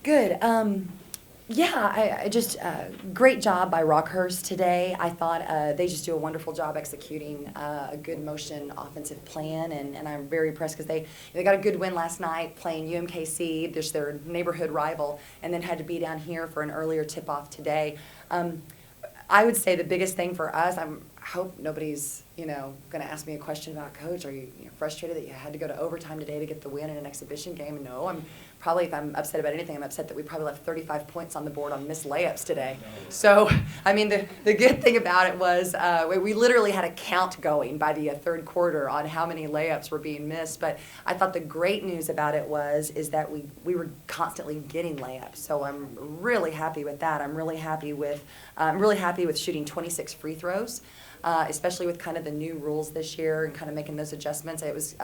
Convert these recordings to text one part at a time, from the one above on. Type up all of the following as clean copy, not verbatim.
Good. Yeah, I just great job by Rockhurst today. I thought they just do a wonderful job executing a good motion offensive plan, and I'm very impressed because they got a good win last night playing UMKC, just their neighborhood rival, and then had to be down here for an earlier tip-off today. I would say the biggest thing for us, I hope nobody's going to ask me a question about, Coach, are you frustrated that you had to go to overtime today to get the win in an exhibition game? No, I'm probably, if I'm upset about anything, I'm upset that we probably left 35 points on the board on missed layups today. So, I mean, the good thing about it was we literally had a count going by the third quarter on how many layups were being missed. But I thought the great news about it is that we were constantly getting layups. So I'm really happy with that. I'm really happy with shooting 26 free throws. Especially with kind of the new rules this year and kind of making those adjustments. It was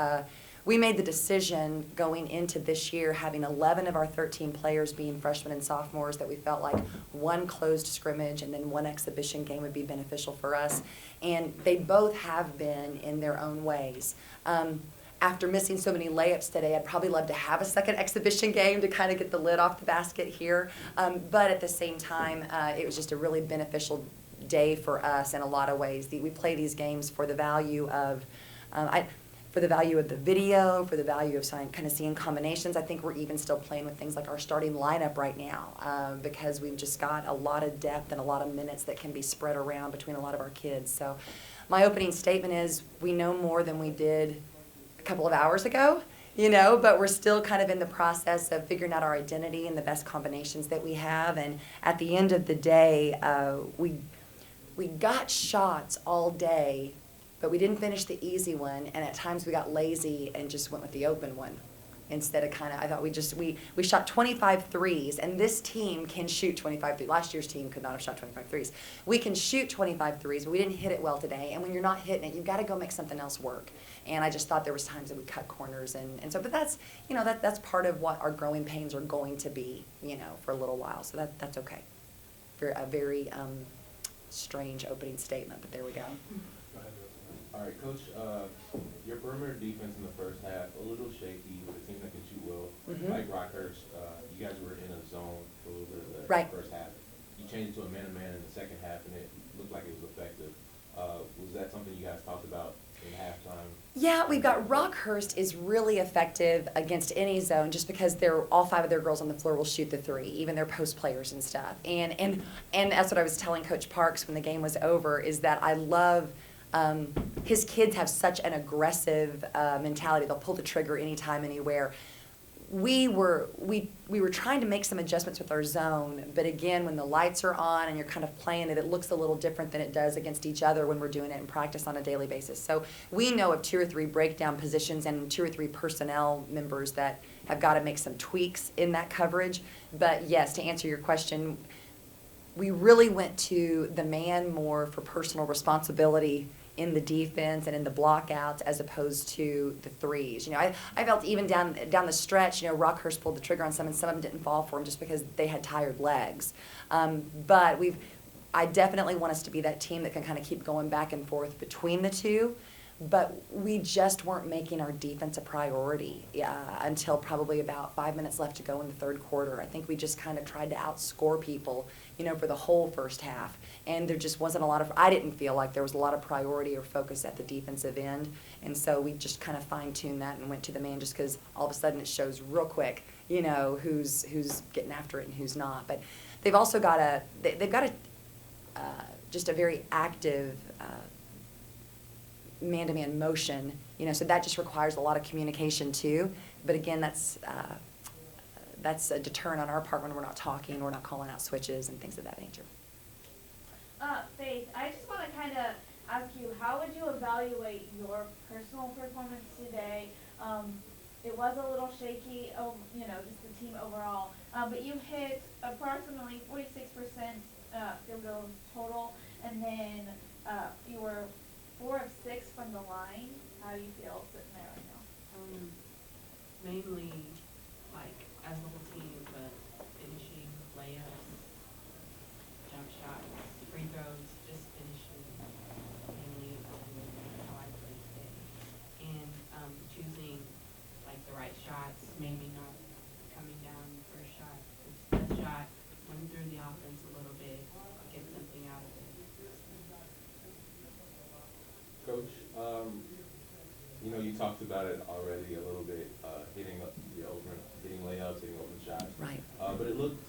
we made the decision going into this year having 11 of our 13 players being freshmen and sophomores that we felt like one closed scrimmage and then one exhibition game would be beneficial for us. And they both have been in their own ways. After missing so many layups today, I'd probably love to have a second exhibition game to kind of get the lid off the basket here. But at the same time, it was just a really beneficial day for us in a lot of ways. We play these games for the value of the video, for the value of kind of seeing combinations. I think we're even still playing with things like our starting lineup right now because we've just got a lot of depth and a lot of minutes that can be spread around between a lot of our kids. So my opening statement is we know more than we did a couple of hours ago, but we're still kind of in the process of figuring out our identity and the best combinations that we have. And at the end of the day, we got shots all day, but we didn't finish the easy one, and at times we got lazy and just went with the open one instead of I thought we shot 25 threes, and this team can shoot 25 threes. Last year's team could not have shot 25 threes. We can shoot 25 threes, but we didn't hit it well today, and when you're not hitting it, you've got to go make something else work. And I just thought there was times that we cut corners, and so, but that's, that's part of what our growing pains are going to be, for a little while, so that's okay. A very strange opening statement, but there we go. All right, Coach, your perimeter defense in the first half, a little shaky, but a team that can shoot well, like Rockhurst. You guys were in a zone for a little bit of the first half. You changed it to a man-to-man in the second half, and it looked like it was effective. Was that something you guys talked about in halftime? Yeah, we've got Rockhurst is really effective against any zone just because all 5 of their girls on the floor will shoot the three, even their post players and stuff. And that's what I was telling Coach Parks when the game was over, is that I love his kids have such an aggressive mentality. They'll pull the trigger anytime, anywhere. We were trying to make some adjustments with our zone, but again, when the lights are on and you're kind of playing it, it looks a little different than it does against each other when we're doing it in practice on a daily basis. So we know of 2 or 3 breakdown positions and 2 or 3 personnel members that have got to make some tweaks in that coverage. But yes, to answer your question, we really went to the man more for personal responsibility in the defense and in the blockouts as opposed to the threes. I felt even down the stretch, Rockhurst pulled the trigger on some, and some of them didn't fall for him just because they had tired legs. But I definitely want us to be that team that can kind of keep going back and forth between the two. But we just weren't making our defense a priority until probably about 5 minutes left to go in the third quarter. I think we just kind of tried to outscore people, for the whole first half. And there just wasn't I didn't feel like there was a lot of priority or focus at the defensive end. And so we just kind of fine-tuned that and went to the man just because all of a sudden it shows real quick, who's getting after it and who's not. But they've also got just a very active man-to-man motion, so that just requires a lot of communication too. But again, that's a deterrent on our part when we're not talking, we're not calling out switches and things of that nature. Faith, I just want to kind of ask you, how would you evaluate your personal performance today? It was a little shaky, just the team overall, but you hit approximately 46% field goals total, and then you were 4 of 6 from the line. How do you feel sitting there right now? Mainly, as a whole team, but finishing layups, jump shots, free throws, just finishing mainly how I played today. And choosing the right shots, maybe not coming down the first shot, because You know, you talked about it already a little bit, hitting layups, hitting open shots. Right. But it looked,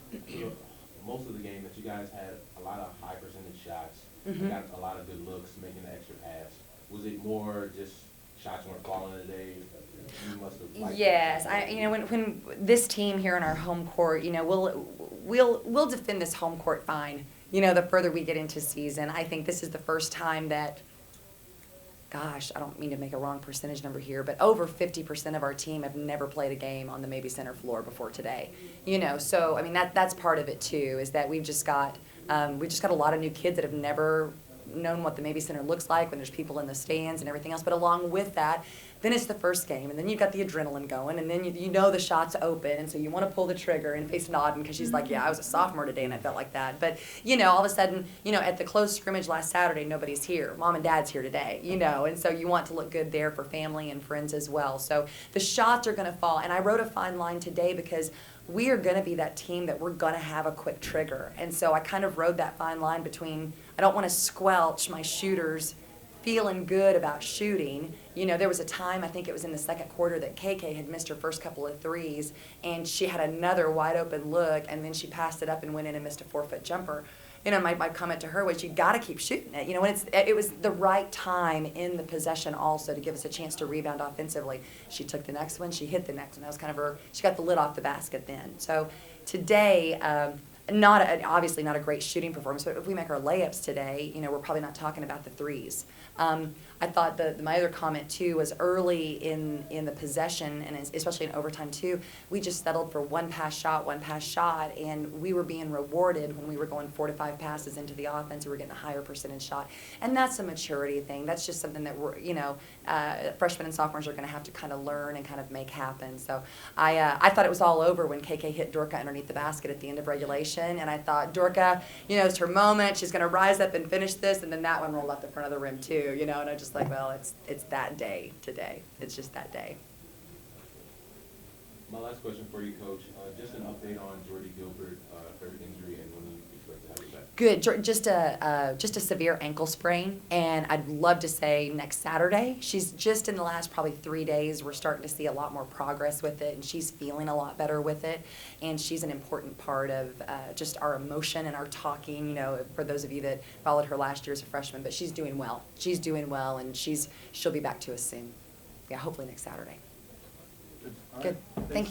most of the game that you guys had a lot of high percentage shots. Mm-hmm. You got a lot of good looks, making the extra pass. Was it more just shots weren't falling today? You must have liked Yes, it. when this team here in our home court, we'll defend this home court fine. The further we get into season, I think this is the first time that, gosh, I don't mean to make a wrong percentage number here, but over 50% of our team have never played a game on the Maybe Center floor before today. So I mean that's part of it too, is that we've just got a lot of new kids that have never known what the Maybe Center looks like when there's people in the stands and everything else. But along with that, then it's the first game, and then you've got the adrenaline going, and then you know the shot's open, and so you want to pull the trigger and face Nodden because she's like, yeah, I was a sophomore today and I felt like that. But, all of a sudden, at the close scrimmage last Saturday, nobody's here. Mom and Dad's here today, and so you want to look good there for family and friends as well. So the shots are going to fall, and I wrote a fine line today because we are going to be that team that we're going to have a quick trigger. And so I kind of rode that fine line between, I don't want to squelch my shooters feeling good about shooting. There was a time, I think it was in the second quarter, that KK had missed her first couple of threes, and she had another wide open look, and then she passed it up and went in and missed a 4-foot jumper. My comment to her was, you got to keep shooting it. When it was the right time in the possession also to give us a chance to rebound offensively. She took the next one, she hit the next one. That was kind of her, she got the lid off the basket then. So today, obviously not a great shooting performance, but if we make our layups today, we're probably not talking about the threes. I thought my other comment too was early in the possession, and especially in overtime too, we just settled for one pass shot, and we were being rewarded when we were going 4 to 5 passes into the offense. We were getting a higher percentage shot, and that's a maturity thing. That's just something that freshmen and sophomores are going to have to kind of learn and kind of make happen. So I thought it was all over when KK hit Dorka underneath the basket at the end of regulation, and I thought, Dorka, it's her moment. She's going to rise up and finish this, and then that one rolled off the front of the rim too, and I just like, well, it's that day today. It's just that day. My last question for you, Coach. Just an update on Jordy Gilbert, her injury, and when you expect to have her back. Good. Just a severe ankle sprain, and I'd love to say next Saturday. She's just in the last probably 3 days, we're starting to see a lot more progress with it, and she's feeling a lot better with it. And she's an important part of just our emotion and our talking. For those of you that followed her last year as a freshman, but she's doing well. She's doing well, and she'll be back to us soon. Yeah, hopefully next Saturday. Good. Thank you.